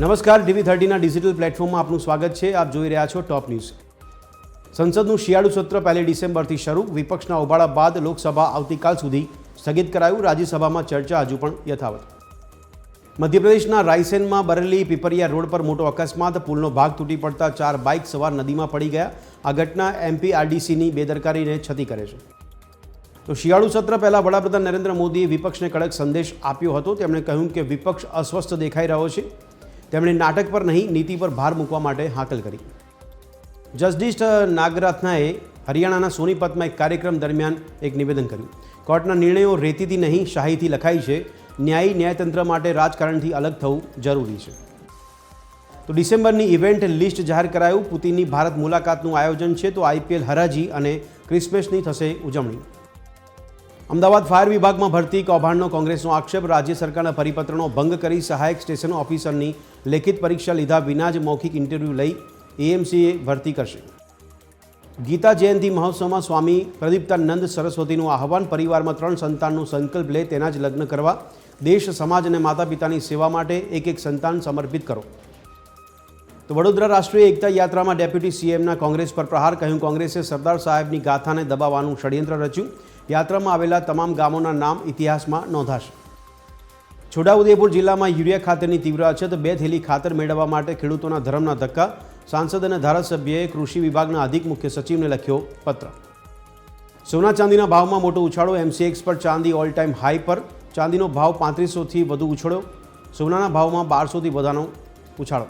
નમસ્કાર, TV30ના ડિજિટલ પ્લેટફોર્મમાં આપનું સ્વાગત છે। આપ જોઈ રહ્યા છો ટોપ ન્યૂઝ। સંસદનું શિયાળુ સત્ર 1 ડિસેમ્બરથી શરૂ। વિપક્ષના ઉબાળા બાદ લોકસભા આવતીકાલ સુધી સ્થગિત કરાયું। રાજ્યસભામાં ચર્ચા હજુ પણ યથાવત। મધ્યપ્રદેશના રાયસેનમાં બરેલી પીપરિયા રોડ પર મોટો અકસ્માત। પુલનો ભાગ તૂટી પડતા 4 બાઇક સવાર નદીમાં પડી ગયા। આ ઘટના MPRDCની બેદરકારીને છતી કરે છે। તો શિયાળુ સત્ર પહેલા વડાપ્રધાન નરેન્દ્ર મોદીએ વિપક્ષને કડક સંદેશ આપ્યો હતો। તેમણે કહ્યું કે વિપક્ષ અસ્વસ્થ દેખાઈ રહ્યો છે। તેમણે નાટક પર નહીં, નીતિ પર ભાર મૂકવા માટે હાકલ કરી। જસ્ટિસ નાગરત્નાએ હરિયાણાના સોનીપતમાં એક કાર્યક્રમ દરમિયાન એક નિવેદન કર્યું। કોર્ટના નિર્ણયો રેતીથી નહીં, શાહીથી લખાય છે। ન્યાયતંત્ર માટે રાજકારણથી અલગ થવું જરૂરી છે। તો ડિસેમ્બરની ઇવેન્ટ લિસ્ટ જાહેર કરાયું। પુતિનની ભારત મુલાકાતનું આયોજન છે, તો IPL હરાજી અને ક્રિસમસની થશે ઉજવણી। અમદાવાદ ફાયર વિભાગમાં ભરતી કૌભાંડનો કોંગ્રેસનો આક્ષેપ। રાજ્ય સરકારના પરિપત્રનો ભંગ કરી સહાયક સ્ટેશન ઓફિસરની લેખિત પરીક્ષા લીધા વિના જ મૌખિક ઇન્ટરવ્યૂ લઈ AMCએ ભરતી કરશે। ગીતા જયંતિ મહોત્સવમાં સ્વામી પ્રદીપ્તાનંદ સરસ્વતીનું આહવાન। પરિવારમાં 3 સંતાનનો સંકલ્પ લે, તેના જ લગ્ન કરવા। દેશ, સમાજ અને માતા પિતાની સેવા માટે એક સંતાન સમર્પિત કરો। તો વડોદરા રાષ્ટ્રીય એકતા યાત્રામાં ડેપ્યુટી CMના કોંગ્રેસ પર પ્રહાર। કહ્યું, કોંગ્રેસે સરદાર સાહેબની ગાથાને દબાવવાનું ષડયંત્ર રચ્યું। યાત્રામાં આવેલા તમામ ગામોના નામ ઇતિહાસમાં નોંધાશે। છોટાઉદેપુર જિલ્લામાં યુરિયા ખાતરની તીવ્ર અછત। 2 થેલી ખાતર મેળવવા માટે ખેડૂતોના ધરમના ધક્કા। સાંસદ અને ધારાસભ્યએ કૃષિ વિભાગના અધિક મુખ્ય સચિવને લખ્યો પત્ર। સોના ચાંદીના ભાવમાં મોટો ઉછાળો। MCX પર ચાંદી ઓલ ટાઈમ હાઈ પર। ચાંદીનો ભાવ 3500થી વધુ ઉછળ્યો। સોનાના ભાવમાં 1200થી વધારનો ઉછાળો।